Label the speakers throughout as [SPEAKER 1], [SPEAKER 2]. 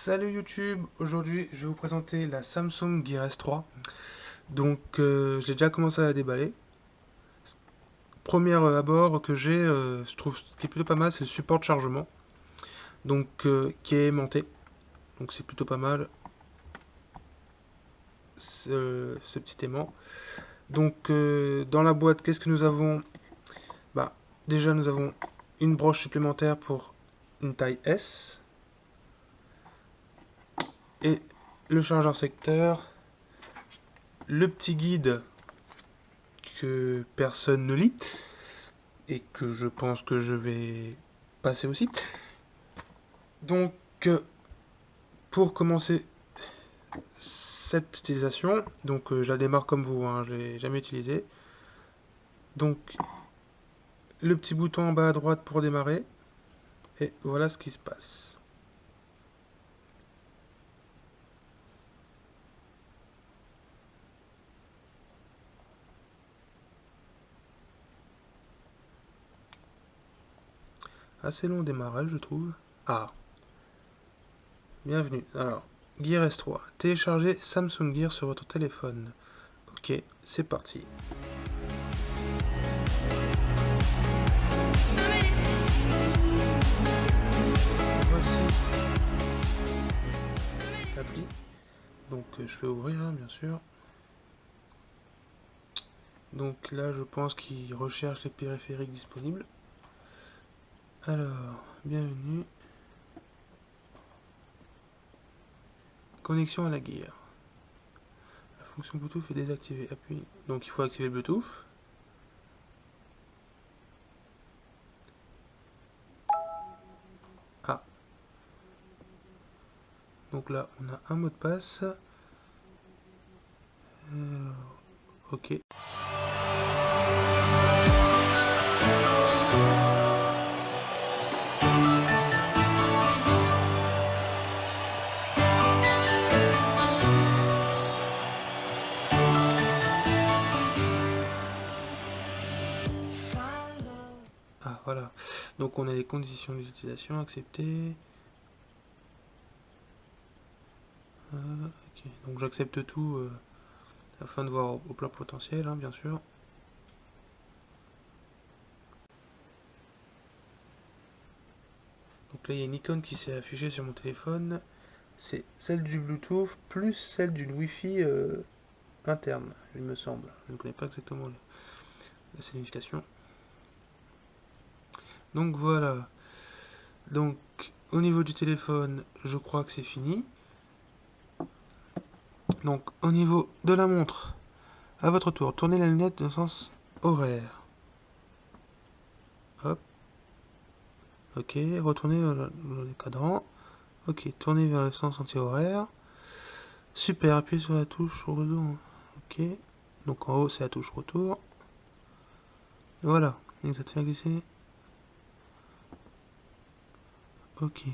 [SPEAKER 1] Salut YouTube, aujourd'hui je vais vous présenter la Samsung Gear S3. Donc j'ai déjà commencé à la déballer. Premier abord que j'ai, je trouve ce qui est plutôt pas mal, c'est le support de chargement. Donc qui est aimanté. Donc c'est plutôt pas mal ce petit aimant. Donc dans la boîte, qu'est-ce que nous avons? Bah déjà nous avons une broche supplémentaire pour une taille S. Et le chargeur secteur. Le petit guide que personne ne lit et que je pense que je vais passer aussi. Donc, pour commencer cette utilisation, donc je la démarre comme vous, hein, je l'ai jamais utilisé. Donc, le petit bouton en bas à droite pour démarrer, et voilà ce qui se passe. Assez long démarrage, je trouve. Ah, bienvenue. Alors, Gear S3, téléchargez Samsung Gear sur votre téléphone. Ok, c'est parti. Voici l'appli. Donc je vais ouvrir, hein, bien sûr. Donc là, je pense qu'il recherche les périphériques disponibles. Alors, bienvenue. Connexion à la Gear. La fonction Bluetooth est désactivée. Appuie. Donc il faut activer le Bluetooth. Ah. Donc là, on a un mot de passe. Ok. Ah, voilà. Donc on a les conditions d'utilisation acceptées. Ok. Donc j'accepte tout afin de voir au plein potentiel, hein, bien sûr. Donc là, il y a une icône qui s'est affichée sur mon téléphone. C'est celle du Bluetooth plus celle d'une Wi-Fi interne, il me semble. Je ne connais pas exactement la signification. Donc voilà. Donc au niveau du téléphone, je crois que c'est fini. Donc au niveau de la montre, à votre tour, tournez la lunette dans le sens horaire. Hop. Ok, retournez dans le cadran. Ok, tournez vers le sens anti-horaire. Super, appuyez sur la touche retour. Ok. Donc en haut, c'est la touche retour. Voilà, exactement glissé. Ok.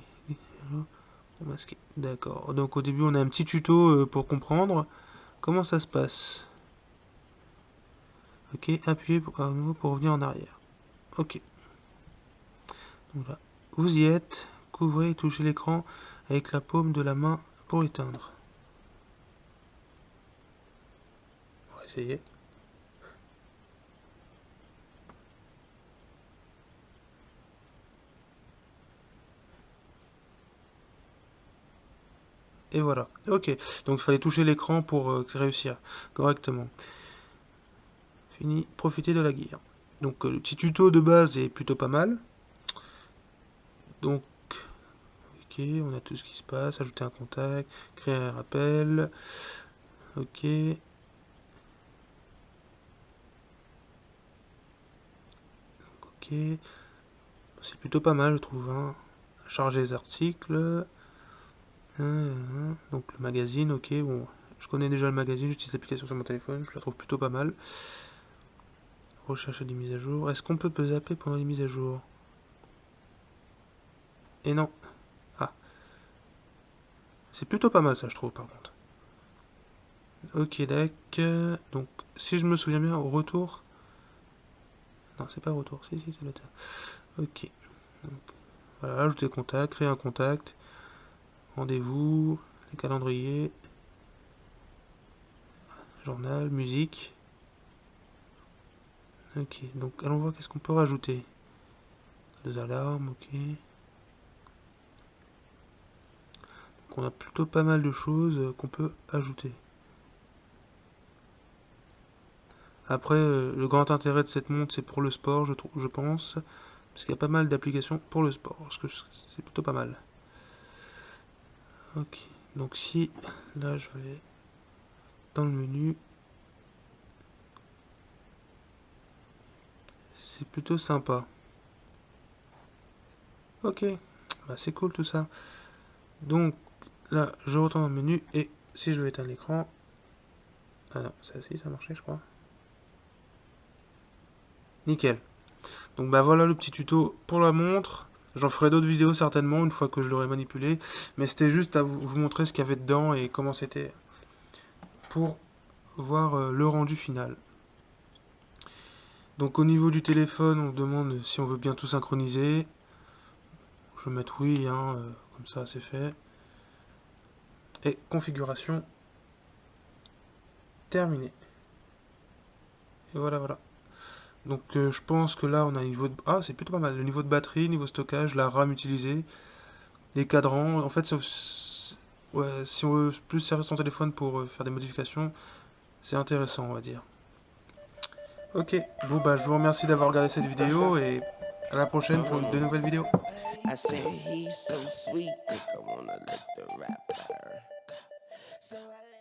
[SPEAKER 1] Masqué. D'accord. Donc au début, on a un petit tuto pour comprendre comment ça se passe. Ok, appuyez à nouveau pour revenir en arrière. Ok. Donc là, vous y êtes. Couvrez et touchez l'écran avec la paume de la main pour éteindre. On va essayer. Et voilà. Ok. Donc il fallait toucher l'écran pour réussir correctement. Fini. Profitez de la Gear. Donc le petit tuto de base est plutôt pas mal. Donc, ok, on a tout ce qui se passe. Ajouter un contact, créer un rappel. Ok. Ok. C'est plutôt pas mal, je trouve. Hein. Charger les articles. Donc le magazine, ok. Bon, je connais déjà le magazine, j'utilise l'application sur mon téléphone, je la trouve plutôt pas mal. Rechercher des mises à jour. Est-ce qu'on peut zapper pendant les mises à jour? Et non. Ah. C'est plutôt pas mal ça, je trouve, par contre. Ok, d'accord. Donc, si je me souviens bien, au retour... Non, c'est pas retour. Si, c'est le terme. Ok. Donc, voilà, ajouter contact, créer un contact. rendez-vous, les calendriers, journal, musique. Ok, donc allons voir qu'est-ce qu'on peut rajouter. Les alarmes, ok. Donc on a plutôt pas mal de choses qu'on peut ajouter. Après, le grand intérêt de cette montre, c'est pour le sport, je pense. Parce qu'il y a pas mal d'applications pour le sport. Parce que c'est plutôt pas mal. Ok, donc si, là je vais aller dans le menu. C'est plutôt sympa. Ok, bah, c'est cool tout ça. Donc là, je retourne dans le menu et si je veux éteindre l'écran... Ah non, ça aussi, ça a marché je crois. Nickel. Donc bah voilà le petit tuto pour la montre. J'en ferai d'autres vidéos certainement une fois que je l'aurai manipulé. Mais c'était juste à vous montrer ce qu'il y avait dedans et comment c'était pour voir le rendu final. Donc au niveau du téléphone, on demande si on veut bien tout synchroniser. Je vais mettre oui, hein, comme ça c'est fait. Et configuration terminée. Et voilà, voilà. Donc je pense que là on a un niveau de... Ah, c'est plutôt pas mal. Le niveau de batterie, niveau stockage, la RAM utilisée, les cadrans. En fait, ouais, si on veut plus servir son téléphone pour faire des modifications, c'est intéressant, on va dire. Ok, bon bah je vous remercie d'avoir regardé cette vidéo et à la prochaine pour de nouvelles vidéos.
[SPEAKER 2] I said he's so sweet, think I wanna lick the rapper. So I